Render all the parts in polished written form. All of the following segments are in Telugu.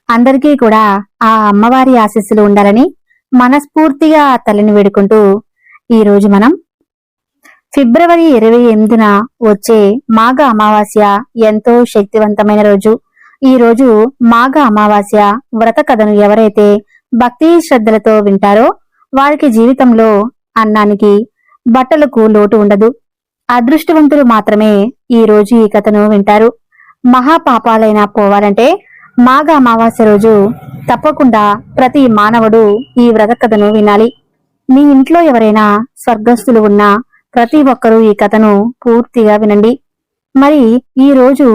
అందరికీ కూడా ఆ అమ్మవారి ఆశీస్సులు ఉండాలని మనస్ఫూర్తిగా ఆ తల్లిని వేడుకుంటూ ఈరోజు మనం ఫిబ్రవరి 28న వచ్చే మాఘ అమావాస్య ఎంతో శక్తివంతమైన రోజు. ఈ రోజు మాఘ అమావాస్య వ్రత కథను ఎవరైతే భక్తి శ్రద్ధలతో వింటారో వారికి జీవితంలో అన్నానికి బట్టలకు లోటు ఉండదు. అదృష్టవంతులు మాత్రమే ఈ రోజు ఈ కథను వింటారు. మహాపాపాలైనా పోవాలంటే మాఘ అమావాస్య రోజు తప్పకుండా ప్రతి మానవుడు ఈ వ్రత కథను వినాలి. మీ ఇంట్లో ఎవరైనా స్వర్గస్థులు ఉన్నా ప్రతి ఒక్కరూ ఈ కథను పూర్తిగా వినండి. మరి ఈ రోజు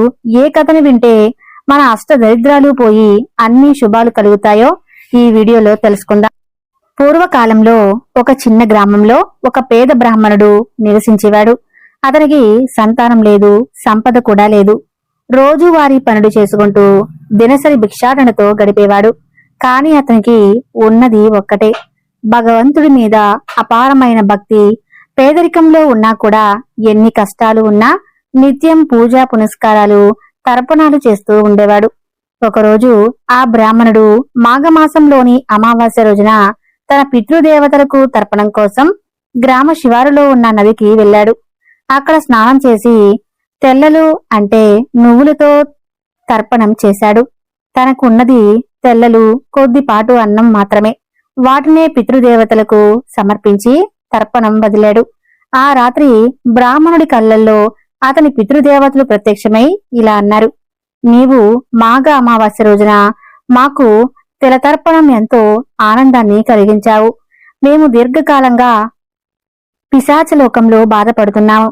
ఏ కథను వింటే మన అష్టదరిద్రాలు పోయి అన్ని శుభాలు కలుగుతాయో ఈ వీడియోలో తెలుసుకుందాం. పూర్వకాలంలో ఒక చిన్న గ్రామంలో ఒక పేద బ్రాహ్మణుడు నివసించేవాడు. అతనికి సంతానం లేదు, సంపద కూడా లేదు. రోజువారీ పనులు చేసుకుంటూ దినసరి భిక్షాటనతో గడిపేవాడు. కాని అతనికి ఉన్నది ఒక్కటే, భగవంతుడి మీద అపారమైన భక్తి. పేదరికంలో ఉన్నా కూడా ఎన్ని కష్టాలు ఉన్నా నిత్యం పూజా పునస్కారాలు తర్పణాలు చేస్తూ ఉండేవాడు. ఒకరోజు ఆ బ్రాహ్మణుడు మాఘమాసంలోని అమావాస్య రోజున తన పితృదేవతలకు తర్పణం కోసం గ్రామ శివారులో ఉన్న నదికి వెళ్లాడు. అక్కడ స్నానం చేసి తెల్లలు అంటే నువ్వులతో తర్పణం చేశాడు. తనకున్నది తెల్లలు, కొద్దిపాటు అన్నం మాత్రమే. వాటినే పితృదేవతలకు సమర్పించి తర్పణం వదిలాడు. ఆ రాత్రి బ్రాహ్మణుడి కళ్ళల్లో అతని పితృదేవతలు ప్రత్యక్షమై ఇలా అన్నారు: నీవు మాఘ అమావాస్య రోజున మాకు తిలతర్పణం ఎంతో ఆనందాన్ని కలిగించావు. మేము దీర్ఘకాలంగా పిశాచలోకంలో బాధపడుతున్నాము.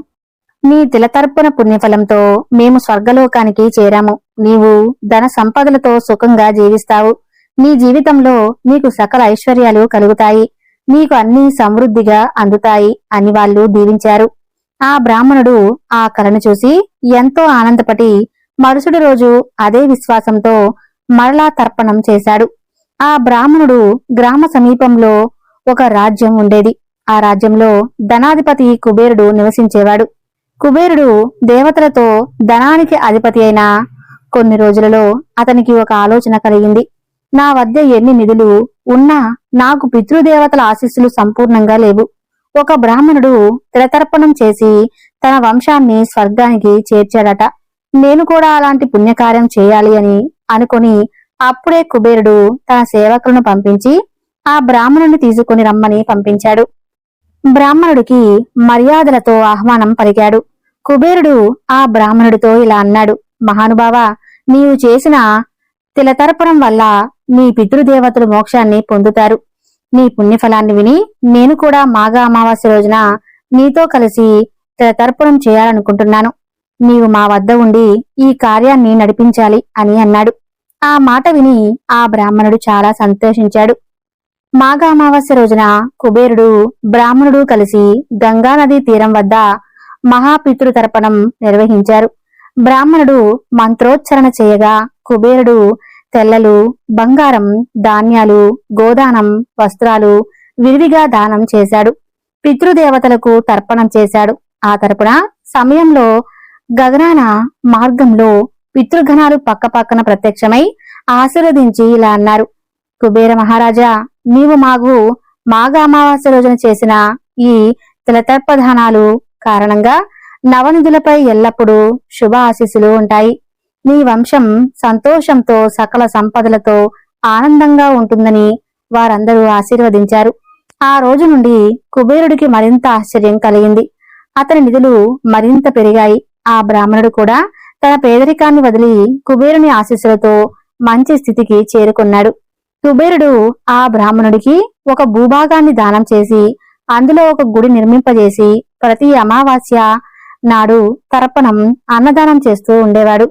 నీ తిలతర్పణ పుణ్యఫలంతో మేము స్వర్గలోకానికి చేరాము. నీవు ధన సంపదలతో సుఖంగా జీవిస్తావు. నీ జీవితంలో నీకు సకల ఐశ్వర్యాలు కలుగుతాయి. నీకు అన్ని సమృద్ధిగా అందుతాయి అని వాళ్ళు దీవించారు. ఆ బ్రాహ్మణుడు ఆ కలను చూసి ఎంతో ఆనందపడి మరుసటి రోజు అదే విశ్వాసంతో మరలా తర్పణం చేశాడు. ఆ బ్రాహ్మణుడు గ్రామ సమీపంలో ఒక రాజ్యం ఉండేది. ఆ రాజ్యంలో ధనాధిపతి కుబేరుడు నివసించేవాడు. కుబేరుడు దేవతలతో ధనానికి అధిపతి అయిన కొన్ని రోజులలో అతనికి ఒక ఆలోచన కలిగింది. నా వద్ద ఎన్ని నిధులు ఉన్నా నాకు పితృదేవతల ఆశీస్సులు సంపూర్ణంగా లేవు. ఒక బ్రాహ్మణుడు తిలతర్పణం చేసి తన వంశాన్ని స్వర్గానికి చేర్చాడట. నేను కూడా అలాంటి పుణ్యకార్యం చేయాలి అని అనుకుని అప్పుడే కుబేరుడు తన సేవకులను పంపించి ఆ బ్రాహ్మణుని తీసుకుని రమ్మని పంపించాడు. బ్రాహ్మణుడికి మర్యాదలతో ఆహ్వానం పలికాడు. కుబేరుడు ఆ బ్రాహ్మణుడితో ఇలా అన్నాడు: మహానుభావా, నీవు చేసిన తిలతర్పణం వల్ల నీ పితృదేవతలు మోక్షాన్ని పొందుతారు. నీ పుణ్యఫలాన్ని విని నేను కూడా మాఘ అమావాస్య రోజున నీతో కలిసి తిలతర్పణం చేయాలనుకుంటున్నాను. నీవు మా వద్ద ఉండి ఈ కార్యాన్ని నడిపించాలి అని అన్నాడు. ఆ మాట విని ఆ బ్రాహ్మణుడు చాలా సంతోషించాడు. మాఘ అమావాస్య రోజున కుబేరుడు బ్రాహ్మణుడు కలిసి గంగానదీ తీరం వద్ద మహాపితృతర్పణం నిర్వహించారు. బ్రాహ్మణుడు మంత్రోచ్చరణ చేయగా కుబేరుడు తెల్లలు, బంగారం, ధాన్యాలు, గోదానం, వస్త్రాలు విరివిగా దానం చేశాడు. పితృదేవతలకు తర్పణం చేశాడు. ఆ తర్పణ సమయంలో గగనాన మార్గంలో పితృగణాలు పక్కపక్కన ప్రత్యక్షమై ఆశీర్వదించి ఇలా అన్నారు: కుబేర మహారాజా, నీవు మాకు మాఘ అమావాస్య రోజున చేసిన ఈ తిలతర్పదానాలు కారణంగా నవనిధులపై ఎల్లప్పుడూ శుభ ఆశీస్సులు ఉంటాయి. నీ వంశం సంతోషంతో సకల సంపదలతో ఆనందంగా ఉంటుందని వారందరూ ఆశీర్వదించారు. ఆ రోజు నుండి కుబేరుడికి మరింత ఆశ్చర్యం కలిగింది. అతని నిధులు మరింత పెరిగాయి. ఆ బ్రాహ్మణుడు కూడా తన పేదరికాన్ని వదిలి కుబేరుని ఆశీస్సులతో మంచి స్థితికి చేరుకున్నాడు. కుబేరుడు ఆ బ్రాహ్మణుడికి ఒక భూభాగాన్ని దానం చేసి అందులో ఒక గుడి నిర్మింపజేసి ప్రతి అమావాస్య నాడు తర్పణం, అన్నదానం చేస్తూ ఉండేవాడు.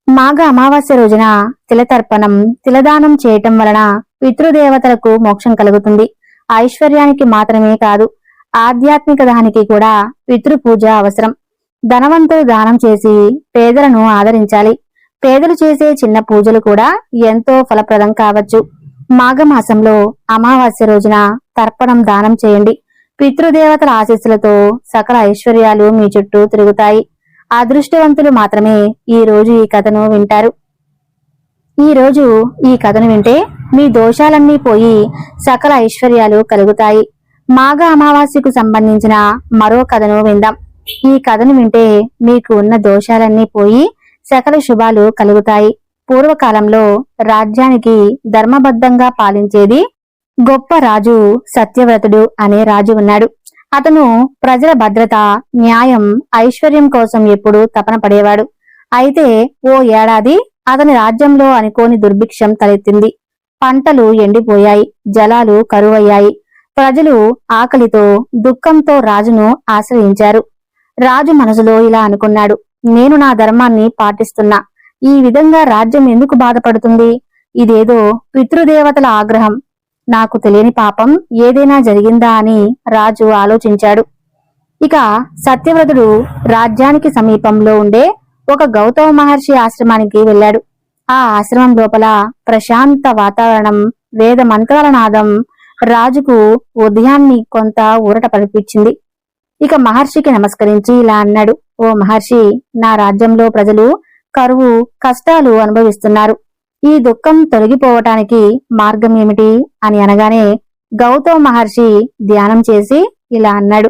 మాఘ అమావాస్య రోజున తిలతర్పణం, తిలదానం చేయటం వలన పితృదేవతలకు మోక్షం కలుగుతుంది. ఐశ్వర్యానికి మాత్రమే కాదు, ఆధ్యాత్మిక దానికి కూడా పితృపూజ అవసరం. ధనవంతులు దానం చేసి పేదలను ఆదరించాలి. పేదలు చేసే చిన్న పూజలు కూడా ఎంతో ఫలప్రదం కావచ్చు. మాఘమాసంలో అమావాస్య రోజున తర్పణం దానం చేయండి. పితృదేవతల ఆశీస్సులతో సకల ఐశ్వర్యాలు మీ చుట్టూ తిరుగుతాయి. అదృష్టవంతులు మాత్రమే ఈ రోజు ఈ కథను వింటారు. ఈ రోజు ఈ కథను వింటే మీ దోషాలన్నీ పోయి సకల ఐశ్వర్యాలు కలుగుతాయి. మాఘ అమావాస్యకు సంబంధించిన మరో కథను విందాం. ఈ కథను వింటే మీకు ఉన్న దోషాలన్నీ పోయి సకల శుభాలు కలుగుతాయి. పూర్వకాలంలో రాజ్యానికి ధర్మబద్ధంగా పాలించేది గొప్ప రాజు సత్యవ్రతుడు అనే రాజు ఉన్నాడు. అతను ప్రజల భద్రత, న్యాయం, ఐశ్వర్యం కోసం ఎప్పుడూ తపన పడేవాడు. అయితే ఓ ఏడాది అతని రాజ్యంలో అనుకోని దుర్భిక్షం తలెత్తింది. పంటలు ఎండిపోయాయి, జలాలు కరువయ్యాయి. ప్రజలు ఆకలితో, దుఃఖంతో రాజును ఆశ్రయించారు. రాజు మనసులో ఇలా అనుకున్నాడు, నేను నా ధర్మాన్ని పాటిస్తున్నా, ఈ విధంగా రాజ్యం ఎందుకు బాధపడుతుంది? ఇదేదో పితృదేవతల ఆగ్రహం. నాకు తెలియని పాపం ఏదైనా జరిగిందా అని రాజు ఆలోచించాడు. ఇక సత్యవ్రతుడు రాజ్యానికి సమీపంలో ఉండే ఒక గౌతమ మహర్షి ఆశ్రమానికి వెళ్ళాడు. ఆ ఆశ్రమం లోపల ప్రశాంత వాతావరణం, వేద మంత్రాల నాదం రాజుకు ఉదయాన్ని కొంత ఊరట పలిపించింది. ఇక మహర్షికి నమస్కరించి ఇలా అన్నాడు, ఓ మహర్షి, నా రాజ్యంలో ప్రజలు కరువు, కష్టాలు అనుభవిస్తున్నారు. ఈ దుఃఖం తొలగిపోవటానికి మార్గం ఏమిటి అని అనగానే గౌతమ మహర్షి ధ్యానం చేసి ఇలా అన్నాడు,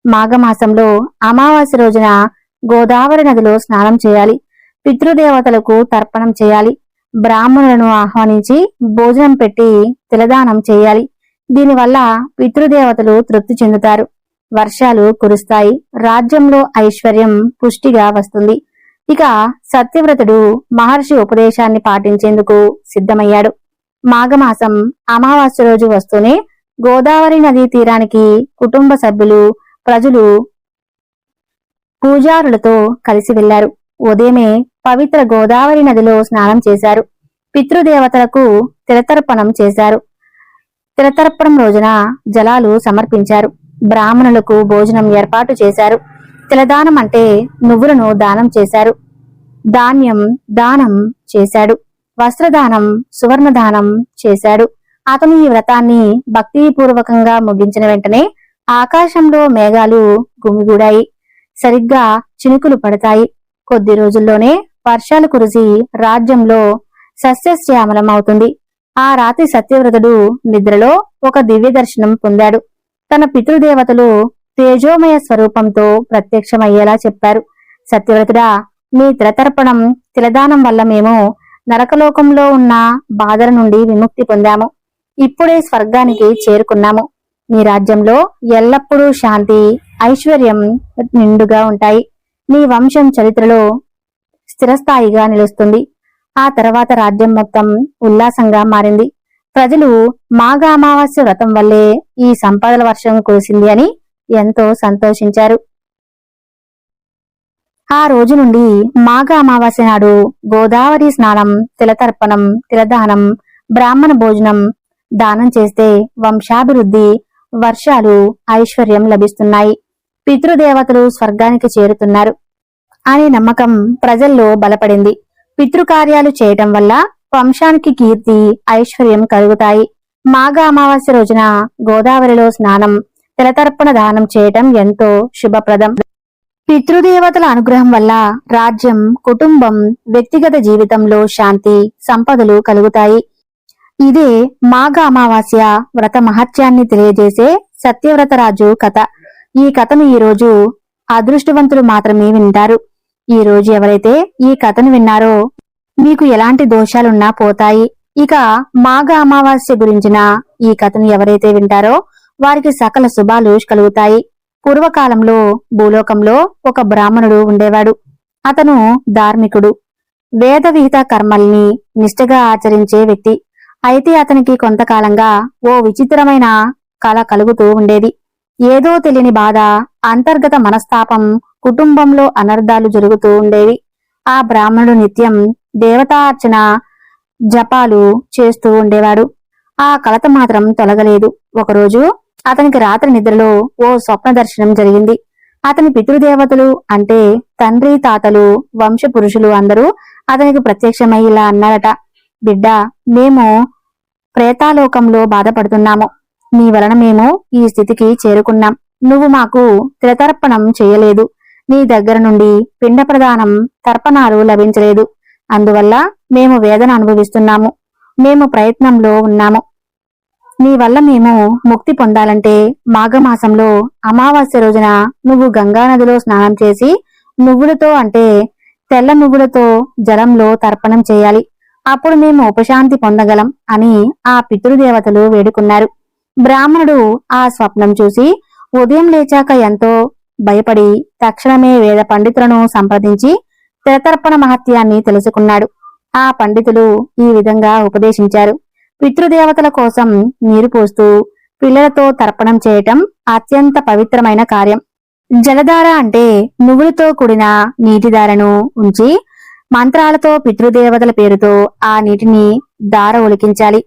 మాఘమాసంలో అమావాస్య రోజున గోదావరి నదిలో స్నానం చేయాలి. పితృదేవతలకు తర్పణం చేయాలి. బ్రాహ్మణులను ఆహ్వానించి భోజనం పెట్టి తిలదానం చేయాలి. దీనివల్ల పితృదేవతలు తృప్తి చెందుతారు. వర్షాలు కురుస్తాయి. రాజ్యంలో ఐశ్వర్యం పుష్టిగా వస్తుంది. ఇక సత్యవ్రతుడు మహర్షి ఉపదేశాన్ని పాటించేందుకు సిద్ధమయ్యాడు. మాఘమాసం అమావాస్య రోజు వస్తూనే గోదావరి నదీ తీరానికి కుటుంబ సభ్యులు, ప్రజలు పూజారులతో కలిసి వెళ్లారు. ఉదయమే పవిత్ర గోదావరి నదిలో స్నానం చేశారు. పితృదేవతలకు తిలతర్పణం చేశారు. తిలతర్పణం రోజున జలాలు సమర్పించారు. బ్రాహ్మణులకు భోజనం ఏర్పాటు చేశారు. తిలదానం అంటే నువ్వులను దానం చేశారు. ధాన్యం దానం చేశాడు. వస్త్రదానం, సువర్ణదానం చేశాడు. అతను ఈ వ్రతాన్ని భక్తిపూర్వకంగా ముగించిన వెంటనే ఆకాశంలో మేఘాలు గుమిగూడాయి. సరిగ్గా చినుకులు పడతాయి. కొద్ది రోజుల్లోనే వర్షాలు కురిసి రాజ్యంలో సస్యశ్యామలం అవుతుంది. ఆ రాత్రి సత్యవ్రతుడు నిద్రలో ఒక దివ్య దర్శనం పొందాడు. తన పితృదేవతలు తేజోమయ స్వరూపంతో ప్రత్యక్షమయ్యేలా చెప్పారు. సత్యవ్రతుడా, మీ తిలతర్పణం, తిలదానం వల్ల మేము నరకలోకంలో ఉన్న బాధల నుండి విముక్తి పొందాము. ఇప్పుడే స్వర్గానికి చేరుకున్నాము. మీ రాజ్యంలో ఎల్లప్పుడూ శాంతి, ఐశ్వర్యం నిండుగా ఉంటాయి. నీ వంశం చరిత్రలో స్థిరస్థాయిగా నిలుస్తుంది. ఆ తర్వాత రాజ్యం మొత్తం ఉల్లాసంగా మారింది. ప్రజలు మాఘ అమావాస్య వ్రతం వల్లే ఈ సంపదల వర్షం కురిసింది అని ఎంతో సంతోషించారు. ఆ రోజు నుండి మాఘ అమావాస్య నాడు గోదావరి స్నానం, తిలతర్పణం, తిలదానం, బ్రాహ్మణ భోజనం దానం చేస్తే వంశాభివృద్ధి, వర్షాలు, ఐశ్వర్యం లభిస్తున్నాయి. పితృదేవతలు స్వర్గానికి చేరుతున్నారు అనే నమ్మకం ప్రజల్లో బలపడింది. పితృకార్యాలు చేయటం వల్ల వంశానికి కీర్తి, ఐశ్వర్యం కలుగుతాయి. మాఘ అమావాస్య రోజున గోదావరిలో స్నానం, తిలతర్పణ దానం చేయటం ఎంతో శుభప్రదం. పితృదేవతల అనుగ్రహం వల్ల రాజ్యం, కుటుంబం, వ్యక్తిగత జీవితంలో శాంతి, సంపదలు కలుగుతాయి. ఇదే మాఘ అమావాస్య వ్రత మహత్యాన్ని తెలియజేసే సత్యవ్రతరాజు కథ. ఈ కథను ఈ రోజు అదృష్టవంతులు మాత్రమే వింటారు. ఈ రోజు ఎవరైతే ఈ కథను విన్నారో మీకు ఎలాంటి దోషాలున్నా పోతాయి. ఇక మాఘ అమావాస్య గురించిన ఈ కథను ఎవరైతే వింటారో వారికి సకల శుభాలు కలుగుతాయి. పూర్వకాలంలో భూలోకంలో ఒక బ్రాహ్మణుడు ఉండేవాడు. అతను ధార్మికుడు, వేద విహిత కర్మల్ని నిష్ఠగా ఆచరించే వ్యక్తి. అయితే అతనికి కొంతకాలంగా ఓ విచిత్రమైన కల కలుగుతూ ఉండేది. ఏదో తెలియని బాధ, అంతర్గత మనస్తాపం, కుటుంబంలో అనర్థాలు జరుగుతూ ఉండేవి. ఆ బ్రాహ్మణుడు నిత్యం దేవతార్చన, జపాలు చేస్తూ ఉండేవాడు. ఆ కలత మాత్రం తొలగలేదు. ఒకరోజు అతనికి రాత్రి నిద్రలో ఓ స్వప్న దర్శనం జరిగింది. అతని పితృదేవతలు అంటే తండ్రి, తాతలు, వంశపురుషులు అందరూ అతనికి ప్రత్యక్షమై ఇలా అన్నారట, బిడ్డా, మేము ప్రేతాలోకంలో బాధపడుతున్నాము. నీ వలన మేము ఈ స్థితికి చేరుకున్నాం. నువ్వు మాకు తిలతర్పణం చేయలేదు. నీ దగ్గర నుండి పిండ ప్రదానం, తర్పణాలు లభించలేదు. అందువల్ల మేము వేదన అనుభవిస్తున్నాము. మేము ప్రయత్నంలో ఉన్నాము. నీ వల్ల మేము ముక్తి పొందాలంటే మాఘమాసంలో అమావాస్య రోజున నువ్వు గంగానదిలో స్నానం చేసి నువ్వులతో అంటే తెల్ల నువ్వులతో జలంలో తర్పణం చేయాలి. అప్పుడు మేము ఉపశాంతి పొందగలం అని ఆ పితృదేవతలు వేడుకున్నారు. బ్రాహ్మణుడు ఆ స్వప్నం చూసి ఉదయం లేచాక ఎంతో భయపడి తక్షణమే వేద పండితులను సంప్రదించి తిలతర్పణ మహత్యాన్ని తెలుసుకున్నాడు. ఆ పండితులు ఈ విధంగా ఉపదేశించారు. పితృదేవతల కోసం నీరు పోస్తూ పిల్లలతో తర్పణం చేయటం అత్యంత పవిత్రమైన కార్యం. జలధార అంటే నువ్వులతో కూడిన నీటిధారను ఉంచి మంత్రాలతో పితృదేవతల పేరుతో ఆ నీటిని దార ఒలికించాలి.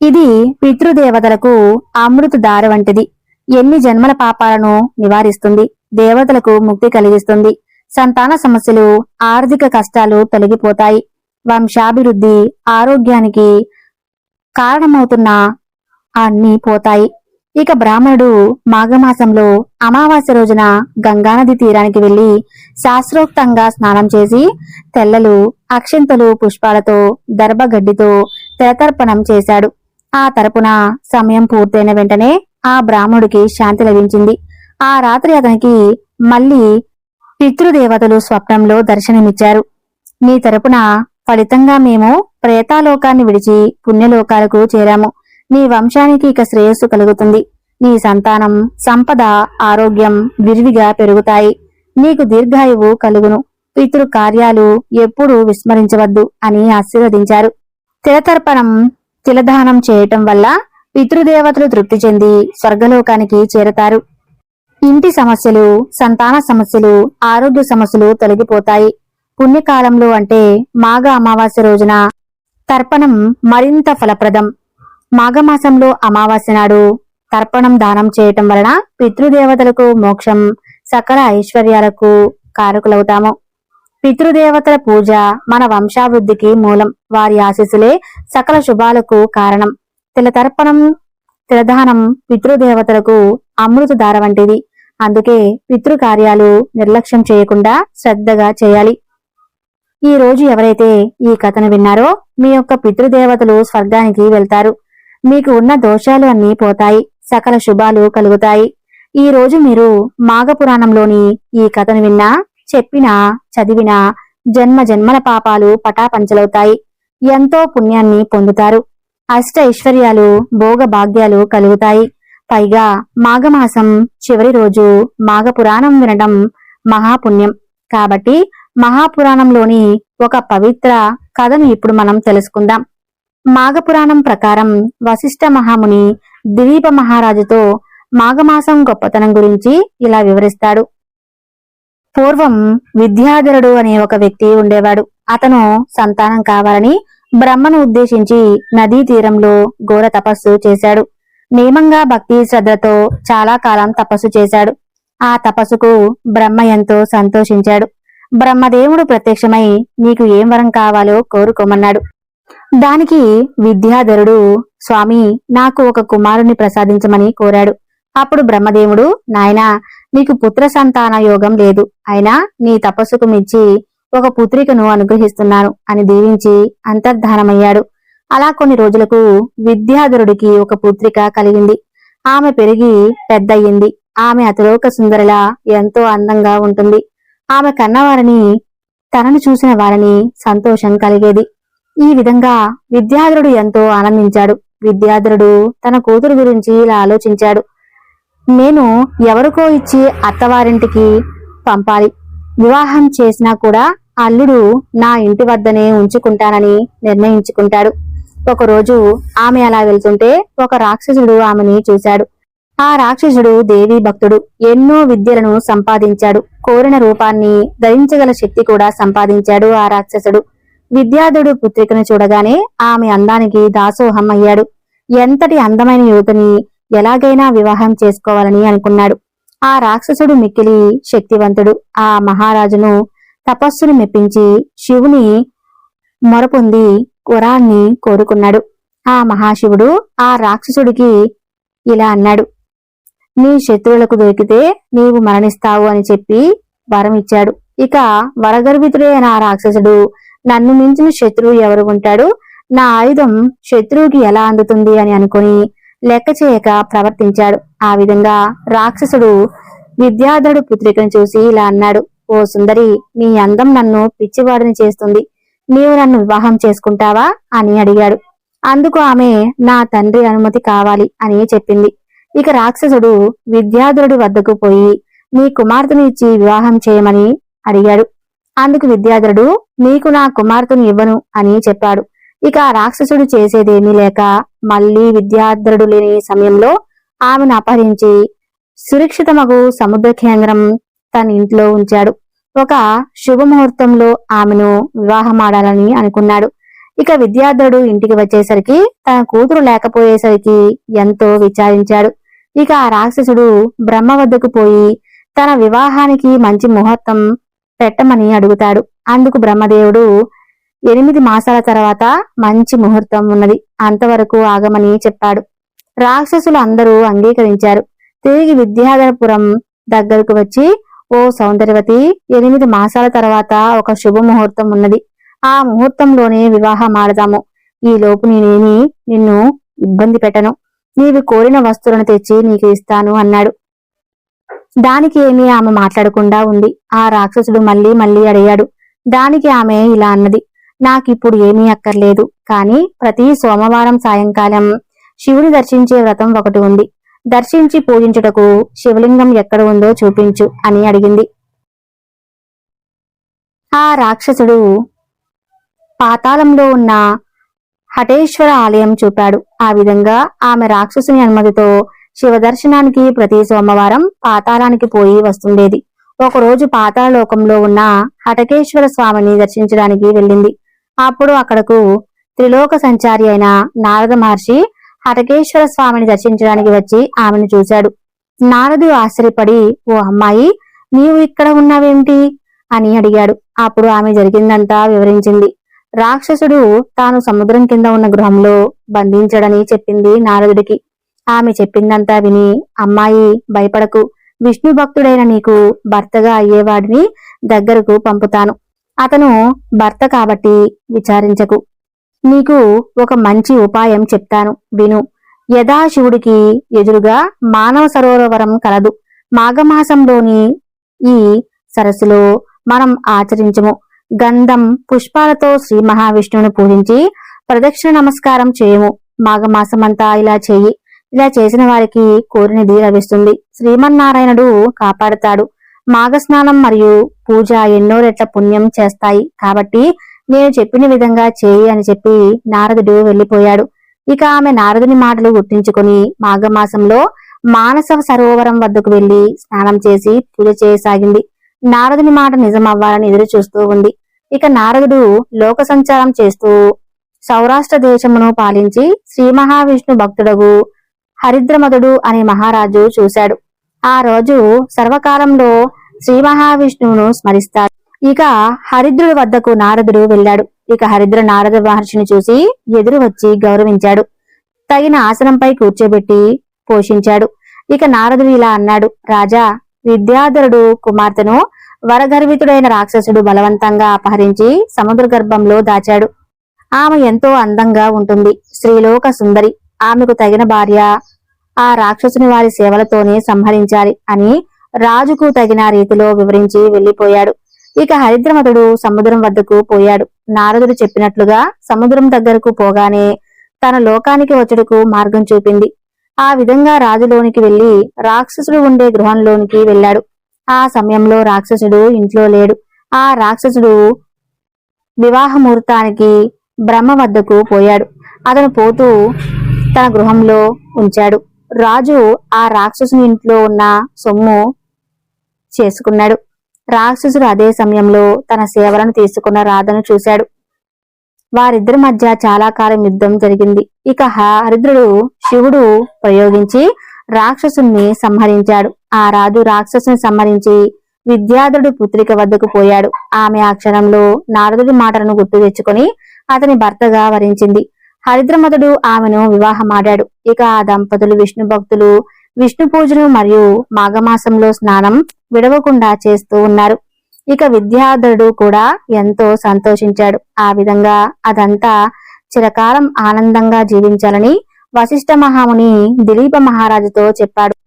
ఇది పితృదేవతలకు అమృత దార వంటిది. ఎన్ని జన్మల పాపాలను నివారిస్తుంది. దేవతలకు ముక్తి కలిగిస్తుంది. సంతాన సమస్యలు, ఆర్థిక కష్టాలు తొలగిపోతాయి. వంశాభివృద్ధి, ఆరోగ్యానికి కారణమవుతున్న అన్నీ పోతాయి. ఇక బ్రాహ్మణుడు మాఘమాసంలో అమావాస్య రోజున గంగానది తీరానికి వెళ్లి శాస్త్రోక్తంగా స్నానం చేసి తెల్లలు, అక్షింతలు, పుష్పాలతో దర్భగడ్డితో తిలతర్పణం చేశాడు. ఆ తరపున సమయం పూర్తయిన వెంటనే ఆ బ్రాహ్మణుడికి శాంతి లభించింది. ఆ రాత్రి అతనికి మళ్లీ పితృదేవతలు స్వప్నంలో దర్శనమిచ్చారు. నీ తరపున ఫలితంగా మేము ప్రేతాలోకాన్ని విడిచి పుణ్యలోకాలకు చేరాము. నీ వంశానికి ఇక శ్రేయస్సు కలుగుతుంది. నీ సంతానం, సంపద, ఆరోగ్యం విరివిగా పెరుగుతాయి. నీకు దీర్ఘాయువు కలుగును. పితృ కార్యాలు ఎప్పుడూ విస్మరించవద్దు అని ఆశీర్వదించారు. తిలతర్పణం, తిలదానం చేయటం వల్ల పితృదేవతలు తృప్తి చెంది స్వర్గలోకానికి చేరతారు. ఇంటి సమస్యలు, సంతాన సమస్యలు, ఆరోగ్య సమస్యలు తొలగిపోతాయి. పుణ్యకాలంలో అంటే మాఘ అమావాస్య రోజున తర్పణం మరింత ఫలప్రదం. మాఘమాసంలో అమావాస్య నాడు తర్పణం దానం చేయటం వలన పితృదేవతలకు మోక్షం, సకల ఐశ్వర్యాలకు కారకులవుతాము. పితృదేవతల పూజ మన వంశాభివృద్ధికి మూలం. వారి ఆశీస్సులే సకల శుభాలకు కారణం. తిలతర్పణం, తిలదానం పితృదేవతలకు అమృత దార వంటిది. అందుకే పితృకార్యాలు నిర్లక్ష్యం చేయకుండా శ్రద్ధగా చేయాలి. ఈ రోజు ఎవరైతే ఈ కథను విన్నారో మీ యొక్క పితృదేవతలు స్వర్గానికి వెళ్తారు. మీకు ఉన్న దోషాలు అన్నీ పోతాయి. సకల శుభాలు కలుగుతాయి. ఈ రోజు మీరు మాఘపురాణంలోని ఈ కథను విన్నా, చెప్పినా, చదివినా జన్మ జన్మల పాపాలు పటాపంచలవుతాయి. ఎంతో పుణ్యాన్ని పొందుతారు. అష్ట ఐశ్వర్యాలు, భోగ భాగ్యాలు కలుగుతాయి. పైగా మాఘమాసం చివరి రోజు మాఘపురాణం వినడం మహాపుణ్యం. కాబట్టి మహాపురాణంలోని ఒక పవిత్ర కథను ఇప్పుడు మనం తెలుసుకుందాం. మాఘపురాణం ప్రకారం వశిష్ఠ మహాముని దిలీప మహారాజుతో మాఘమాసం గొప్పతనం గురించి ఇలా వివరిస్తాడు. పూర్వం విద్యాధరుడు అనే ఒక వ్యక్తి ఉండేవాడు. అతను సంతానం కావాలని బ్రహ్మను ఉద్దేశించి నదీ తీరంలో ఘోర తపస్సు చేశాడు. నియమంగా భక్తి శ్రద్ధతో చాలా కాలం తపస్సు చేశాడు. ఆ తపస్సుకు బ్రహ్మ ఎంతో సంతోషించాడు. బ్రహ్మదేవుడు ప్రత్యక్షమై నీకు ఏం వరం కావాలో కోరుకోమన్నాడు. దానికి విద్యాధరుడు, స్వామి నాకు ఒక కుమారుని ప్రసాదించమని కోరాడు. అప్పుడు బ్రహ్మదేవుడు, నాయనా నీకు పుత్ర సంతాన యోగం లేదు. అయినా నీ తపస్సుకు మెచ్చి ఒక పుత్రికను అనుగ్రహిస్తున్నాను అని దీవించి అంతర్ధానమయ్యాడు. అలా కొన్ని రోజులకు విద్యాధరుడికి ఒక పుత్రిక కలిగింది. ఆమె పెరిగి పెద్దయ్యింది. ఆమె అతిలోక సుందరిలా ఎంతో అందంగా ఉంటుంది. ఆమె కన్నవారిని, తనను చూసిన వారిని సంతోషం కలిగేది. ఈ విధంగా విద్యాధరుడు ఎంతో ఆనందించాడు. విద్యాధరుడు తన కూతురు గురించి ఇలా ఆలోచించాడు. నేను ఎవరికో ఇచ్చి అత్తవారింటికి పంపాలి. వివాహం చేసినా కూడా అల్లుడు నా ఇంటి వద్దనే ఉంచుకుంటానని నిర్ణయించుకుంటాడు. ఒకరోజు ఆమె అలా వెళ్తుంటే ఒక రాక్షసుడు ఆమెని చూశాడు. ఆ రాక్షసుడు దేవీ భక్తుడు. ఎన్నో విద్యలను సంపాదించాడు. కోరిన రూపాన్ని ధరించగల శక్తి కూడా సంపాదించాడు ఆ రాక్షసుడు. విద్యాధరుడు పుత్రికను చూడగానే ఆమె అందానికి దాసోహం అయ్యాడు. ఎంతటి అందమైన యువతిని ఎలాగైనా వివాహం చేసుకోవాలని అనుకున్నాడు. ఆ రాక్షసుడు మిక్కిలి శక్తివంతుడు. ఆ మహారాజును తపస్సును మెప్పించి శివుని మొరపొంది వరాన్ని కోరుకున్నాడు. ఆ మహాశివుడు ఆ రాక్షసుడికి ఇలా అన్నాడు, నీ శత్రువులకు దొరికితే నీవు మరణిస్తావు అని చెప్పి వరం ఇచ్చాడు. ఇక వరగర్భితుడైన ఆ రాక్షసుడు నన్ను మించిన శత్రువు ఎవరు ఉంటాడు? నా ఆయుధం శత్రువుకి ఎలా అందుతుంది అని అనుకుని లెక్క చేయక ప్రవర్తించాడు. ఆ విధంగా రాక్షసుడు విద్యాధరుడు పుత్రికను చూసి ఇలా అన్నాడు: ఓ సుందరి, నీ అందం నన్ను పిచ్చివాడిని చేస్తుంది. నీవు నన్ను వివాహం చేసుకుంటావా అని అడిగాడు. అందుకు ఆమె నా తండ్రి అనుమతి కావాలి అని చెప్పింది. ఇక రాక్షసుడు విద్యాధరుడి వద్దకు పోయి నీ కుమార్తెను ఇచ్చి వివాహం చేయమని అడిగాడు. అందుకు విద్యాధరుడు నీకు నా కుమార్తెను ఇవ్వను అని చెప్పాడు. ఇక ఆ రాక్షసుడు చేసేదేమీ లేక మళ్లీ విద్యాధరుడు లేని సమయంలో ఆమెను అపహరించి సురక్షితమగు సముద్ర కేంద్రం తన ఇంట్లో ఉంచాడు. ఒక శుభముహూర్తంలో ఆమెను వివాహమాడాలని అనుకున్నాడు. ఇక విద్యాధరుడు ఇంటికి వచ్చేసరికి తన కూతురు లేకపోయేసరికి ఎంతో విచారించాడు. ఇక ఆ రాక్షసుడు బ్రహ్మ వద్దకు పోయి తన వివాహానికి మంచి ముహూర్తం పెట్టమని అడుగుతాడు. అందుకు బ్రహ్మదేవుడు 8 మాసాల తర్వాత మంచి ముహూర్తం ఉన్నది, అంతవరకు ఆగమని చెప్పాడు. రాక్షసులు అందరూ అంగీకరించారు. తిరిగి విద్యాధరపురం దగ్గరకు వచ్చి, ఓ సౌందర్యవతి, 8 మాసాల తర్వాత ఒక శుభముహూర్తం ఉన్నది. ఆ ముహూర్తంలోనే వివాహం ఆడదాము. ఈ లోపు నేనేమి నిన్ను ఇబ్బంది పెట్టను. నీవు కోరిన వస్తువులను తెచ్చి నీకు ఇస్తాను అన్నాడు. దానికి ఏమీ ఆమె మాట్లాడకుండా ఉంది. ఆ రాక్షసుడు మళ్లీ మళ్లీ అడిగాడు. దానికి ఆమె ఇలా అన్నది: నాకిప్పుడు ఏమీ అక్కర్లేదు, కానీ ప్రతి సోమవారం సాయంకాలం శివుని దర్శించే వ్రతం ఒకటి ఉంది. దర్శించి పూజించుటకు శివలింగం ఎక్కడ ఉందో చూపించు అని అడిగింది. ఆ రాక్షసుడు పాతాళంలో ఉన్న హటేశ్వర ఆలయం చూపాడు. ఆ విధంగా ఆమె రాక్షసుని అనుమతితో శివ దర్శనానికి ప్రతి సోమవారం పాతాళానికి పోయి వస్తుండేది. ఒకరోజు పాతాళలోకంలో ఉన్న హటకేశ్వర స్వామిని దర్శించడానికి వెళ్ళింది. అప్పుడు అక్కడకు త్రిలోక సంచారి అయిన నారద మహర్షి హటకేశ్వర స్వామిని దర్శించడానికి వచ్చి ఆమెను చూశాడు. నారదుడు ఆశ్చర్యపడి, ఓ అమ్మాయి, నీవు ఇక్కడ ఉన్నావేమిటి అని అడిగాడు. అప్పుడు ఆమె జరిగిందంతా వివరించింది. రాక్షసుడు తాను సముద్రం కింద ఉన్న గృహంలో బంధించడని చెప్పింది నారదుడికి. ఆమె చెప్పిందంతా విని, అమ్మాయి భయపడకు, విష్ణు భక్తుడైన నీకు భర్తగా అయ్యేవాడిని దగ్గరకు పంపుతాను. అతను భర్త కాబట్టి విచారించకు. నీకు ఒక మంచి ఉపాయం చెప్తాను, విను. యథాశివుడికి ఎదురుగా మానవ సరోవరం కలదు. మాఘమాసంలోని ఈ సరస్సులో మనం ఆచరించము. గంధం పుష్పాలతో శ్రీ మహావిష్ణువుని పూజించి ప్రదక్షిణ నమస్కారం చేయము. మాఘమాసమంతా ఇలా చెయ్యి. ఇలా చేసిన వారికి కోరినది లభిస్తుంది. శ్రీమన్నారాయణుడు కాపాడుతాడు. మాఘస్నానం మరియు పూజ ఎన్నో రెట్ల పుణ్యం చేస్తాయి. కాబట్టి నేను చెప్పిన విధంగా చేయి అని చెప్పి నారదుడు వెళ్లిపోయాడు. ఇక ఆమె నారదుని మాటలు గుర్తించుకుని మాఘమాసంలో మానస సరోవరం వద్దకు వెళ్లి స్నానం చేసి పూజ చేయసాగింది. నారదుని మాట నిజమవ్వాలని ఎదురు చూస్తూ ఉంది. ఇక నారదుడు లోక సంచారం చేస్తూ సౌరాష్ట్ర దేశమును పాలించి శ్రీ మహావిష్ణు భక్తుడగు హరిద్రమదుడు అనే మహారాజు చూశాడు. ఆ రోజు సర్వకాలంలో శ్రీ మహావిష్ణువును స్మరిస్తాడు. ఇక హరిద్రుడి వద్దకు నారదుడు వెళ్ళాడు. ఇక హరిద్ర నారద మహర్షిని చూసి ఎదురు వచ్చి గౌరవించాడు. తగిన ఆసనంపై కూర్చోబెట్టి పోషించాడు. ఇక నారదుడు ఇలా అన్నాడు: రాజా, విద్యాధరుడు కుమార్తెను వరగర్వితుడైన రాక్షసుడు బలవంతంగా అపహరించి సముద్ర గర్భంలో దాచాడు. ఆమె ఎంతో అందంగా ఉంటుంది, శ్రీలోక సుందరి. ఆమెకు తగిన భార్య ఆ రాక్షసుని వారి సేవలతోనే సంహరించాలి అని రాజుకు తగిన రీతిలో వివరించి వెళ్లిపోయాడు. ఇక హరిద్రమతుడు సముద్రం వద్దకు పోయాడు. నారదుడు చెప్పినట్లుగా సముద్రం దగ్గరకు పోగానే తన లోకానికి వచ్చుటకు మార్గం చూపింది. ఆ విధంగా రాజులోనికి వెళ్లి రాక్షసుడు ఉండే గృహంలోనికి వెళ్ళాడు. ఆ సమయంలో రాక్షసుడు ఇంట్లో లేడు. ఆ రాక్షసుడు వివాహ ముహూర్తానికి బ్రహ్మ వద్దకు పోయాడు. అతను పోతూ తన గృహంలో ఉంచాడు. రాజు ఆ రాక్షసుని ఇంట్లో ఉన్న సొమ్ము చేసుకున్నాడు. రాక్షసుడు అదే సమయంలో తన సేవలను తీసుకున్న రాధను చూశాడు. వారిద్దరి మధ్య చాలా కాలం యుద్ధం జరిగింది. ఇక హరిద్రుడు శివుడు ప్రయోగించి రాక్షసుని సంహరించాడు. ఆ రాజు రాక్షసుని సంహరించి విద్యాధరుడి పుత్రిక వద్దకు పోయాడు. ఆమె ఆ క్షణంలో నారదుడి మాటలను గుర్తు తెచ్చుకొని అతని భర్తగా వరించింది. హరిద్రమతుడు ఆమెను వివాహమాడాడు. ఇక ఆ దంపతులు విష్ణు భక్తులు, విష్ణు పూజలు మరియు మాఘమాసంలో స్నానం విడవకుండా చేస్తూ ఉన్నారు. ఇక విద్యాధరుడు కూడా ఎంతో సంతోషించాడు. ఆ విధంగా అదంతా చిరకాలం ఆనందంగా జీవించాలని వశిష్ఠ మహాముని దిలీప మహారాజుతో చెప్పాడు.